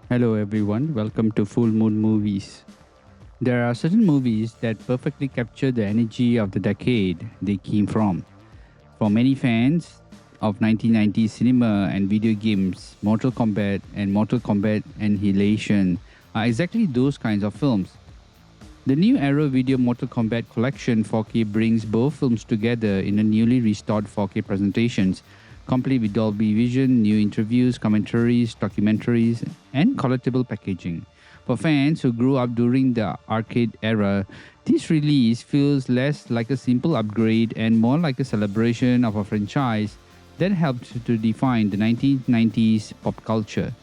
Hello everyone, welcome to Fullmoon Movies. There are certain movies that perfectly capture the energy of the decade they came from. For many fans of 1990s cinema and video games, Mortal Kombat and Mortal Kombat Annihilation are exactly those kinds of films. The new Arrow Video Mortal Kombat Collection 4K brings both films together in a newly restored 4K presentations, complete with Dolby Vision, new interviews, commentaries, documentaries, and collectible packaging. For fans who grew up during the arcade era, this release feels less like a simple upgrade and more like a celebration of a franchise that helped to define the 1990s pop culture.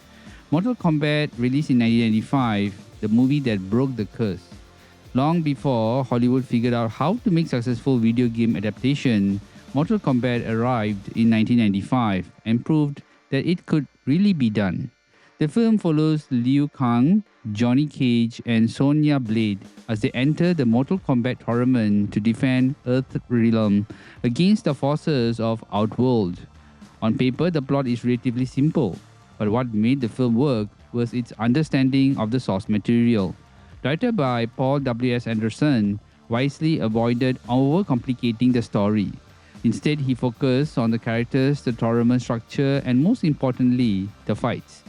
Mortal Kombat, released in 1995, the movie that broke the curse. Long before Hollywood figured out how to make successful video game adaptation, Mortal Kombat arrived in 1995 and proved that it could really be done. The film follows Liu Kang, Johnny Cage, and Sonya Blade as they enter the Mortal Kombat tournament to defend Earth Realm against the forces of Outworld. On paper, the plot is relatively simple, but what made the film work was its understanding of the source material. Directed by Paul W.S. Anderson, wisely avoided overcomplicating the story. Instead, he focused on the characters, the tournament structure, and most importantly, the fights.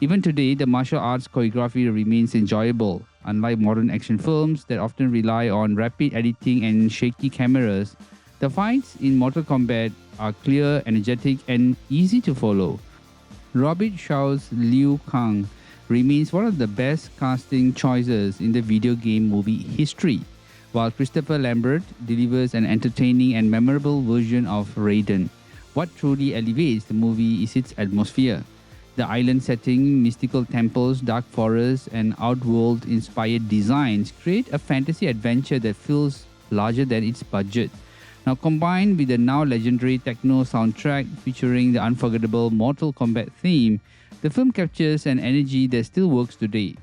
Even today, the martial arts choreography remains enjoyable. Unlike modern action films that often rely on rapid editing and shaky cameras, the fights in Mortal Kombat are clear, energetic, and easy to follow. Robert Shaw's Liu Kang remains one of the best casting choices in the video game movie history, while Christopher Lambert delivers an entertaining and memorable version of Raiden. What truly elevates the movie is its atmosphere. The island setting, mystical temples, dark forests, and outworld inspired designs create a fantasy adventure that feels larger than its budget. Now, combined with the now legendary techno soundtrack featuring the unforgettable Mortal Kombat theme, the film captures an energy that still works today.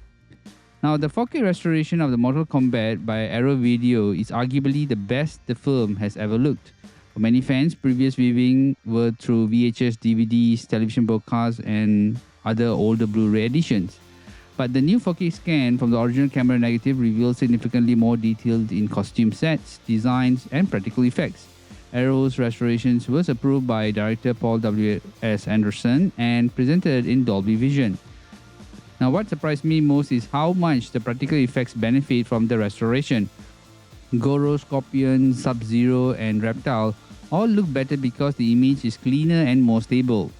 Now, the 4K restoration of the Mortal Kombat by Arrow Video is arguably the best the film has ever looked. For many fans, previous viewing were through VHS, DVDs, television broadcasts, and other older Blu-ray editions. But the new 4K scan from the original camera negative reveals significantly more details in costume sets, designs, and practical effects. Arrow's restorations was approved by director Paul W.S. Anderson and presented in Dolby Vision. Now, what surprised me most is how much the practical effects benefit from the restoration. Goro, Scorpion, Sub-Zero, and Reptile all look better because the image is cleaner and more stable.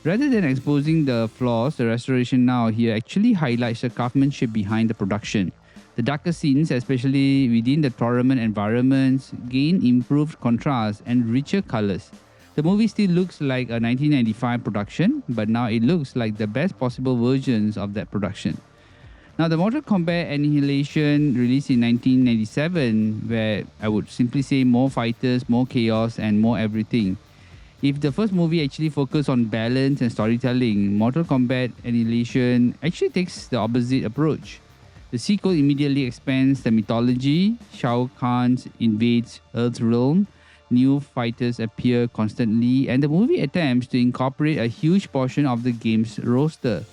Rather than exposing the flaws, the restoration now here actually highlights the craftsmanship behind the production. The darker scenes, especially within the tournament environments, gain improved contrast and richer colors. The movie still looks like a 1995 production, but now it looks like the best possible versions of that production. Now, the Mortal Kombat Annihilation, released in 1997, where I would simply say more fighters, more chaos, and more everything. If the first movie actually focused on balance and storytelling, Mortal Kombat Annihilation actually takes the opposite approach. The sequel immediately expands the mythology. Shao Kahn invades Earth's realm. New fighters appear constantly, and the movie attempts to incorporate a huge portion of the game's roster.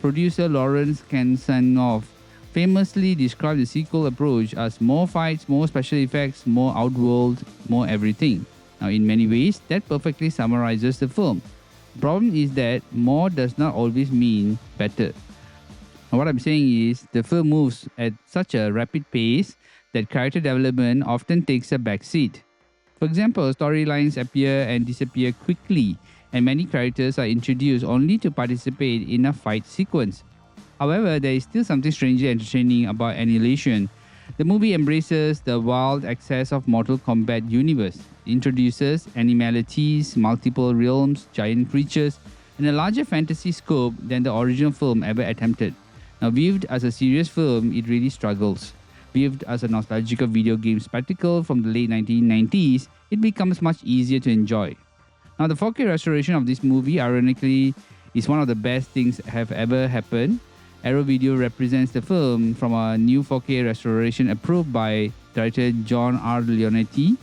Producer Lawrence Kasanoff famously described the sequel approach as more fights, more special effects, more outworld, more everything. Now, in many ways, that perfectly summarizes the film. The problem is that more does not always mean better. Now, what I'm saying is, the film moves at such a rapid pace that character development often takes a backseat. For example, storylines appear and disappear quickly, and many characters are introduced only to participate in a fight sequence. However, there is still something strangely entertaining about Annihilation. The movie embraces the wild excess of Mortal Kombat universe, introduces animalities, multiple realms, giant creatures, and a larger fantasy scope than the original film ever attempted. Now, viewed as a serious film, it really struggles. Viewed as a nostalgic video game spectacle from the late 1990s, it becomes much easier to enjoy. Now, the 4K restoration of this movie, ironically, is one of the best things that have ever happened. Arrow Video represents the film from a new 4K restoration approved by director John R. Leonetti,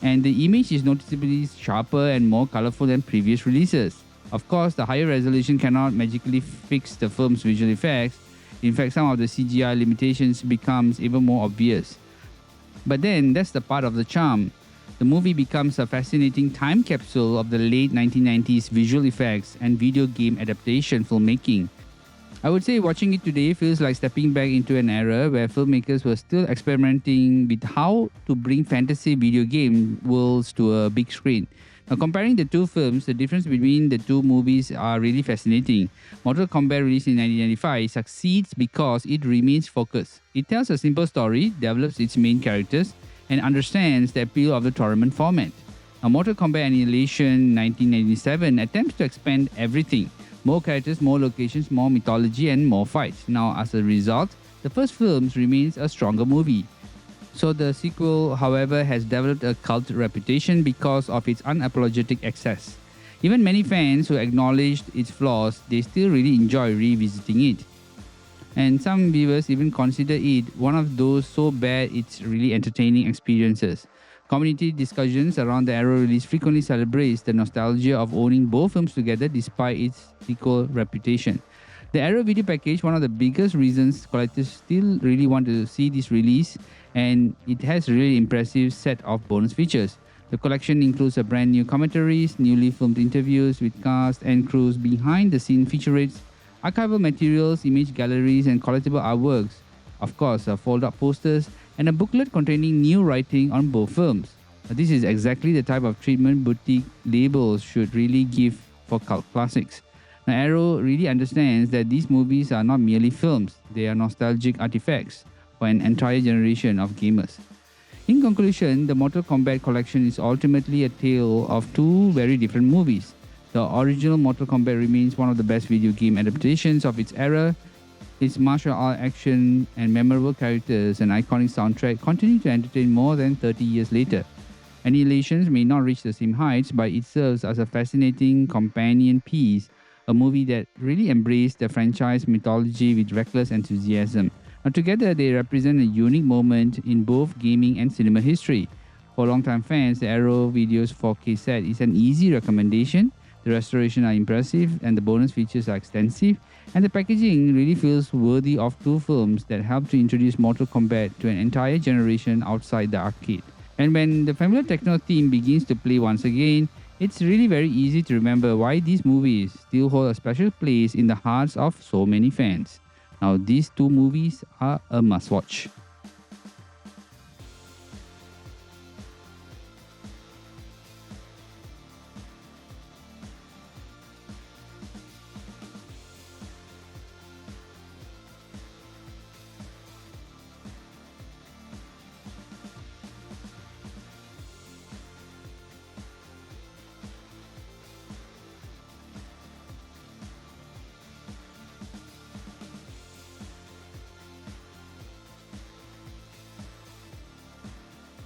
and the image is noticeably sharper and more colorful than previous releases. Of course, the higher resolution cannot magically fix the film's visual effects. In fact, some of the CGI limitations becomes even more obvious. But then, that's the part of the charm. The movie becomes a fascinating time capsule of the late 1990s visual effects and video game adaptation filmmaking. I would say watching it today feels like stepping back into an era where filmmakers were still experimenting with how to bring fantasy video game worlds to a big screen. Now, comparing the two films, the difference between the two movies are really fascinating. Mortal Kombat, released in 1995, succeeds because it remains focused. It tells a simple story, develops its main characters, and understands the appeal of the tournament format. Now, Mortal Kombat Annihilation 1997 attempts to expand everything. More characters, more locations, more mythology, and more fights. Now, as a result, the first film remains a stronger movie. So the sequel, however, has developed a cult reputation because of its unapologetic excess. Even many fans who acknowledged its flaws, they still really enjoy revisiting it. And some viewers even consider it one of those so bad it's really entertaining experiences. Community discussions around the Arrow release frequently celebrates the nostalgia of owning both films together despite its sequel reputation. The Arrow video package, one of the biggest reasons collectors still really want to see this release, and it has a really impressive set of bonus features. The collection includes a brand new commentaries, newly filmed interviews with cast and crews, behind the scene featurettes, archival materials, image galleries, and collectible artworks. Of course, fold-up posters and a booklet containing new writing on both films. This is exactly the type of treatment boutique labels should really give for cult classics. Now, Arrow really understands that these movies are not merely films, they are nostalgic artifacts for an entire generation of gamers. In conclusion, the Mortal Kombat collection is ultimately a tale of two very different movies. The original Mortal Kombat remains one of the best video game adaptations of its era. Its martial art action and memorable characters and iconic soundtrack continue to entertain more than 30 years later. Annihilations may not reach the same heights, but it serves as a fascinating companion piece, a movie that really embraced the franchise mythology with reckless enthusiasm. Now, together, they represent a unique moment in both gaming and cinema history. For longtime fans, the Arrow Videos 4K set is an easy recommendation. The restoration are impressive and the bonus features are extensive, and the packaging really feels worthy of two films that helped to introduce Mortal Kombat to an entire generation outside the arcade. And when the familiar techno theme begins to play once again, it's really very easy to remember why these movies still hold a special place in the hearts of so many fans. Now, these two movies are a must-watch.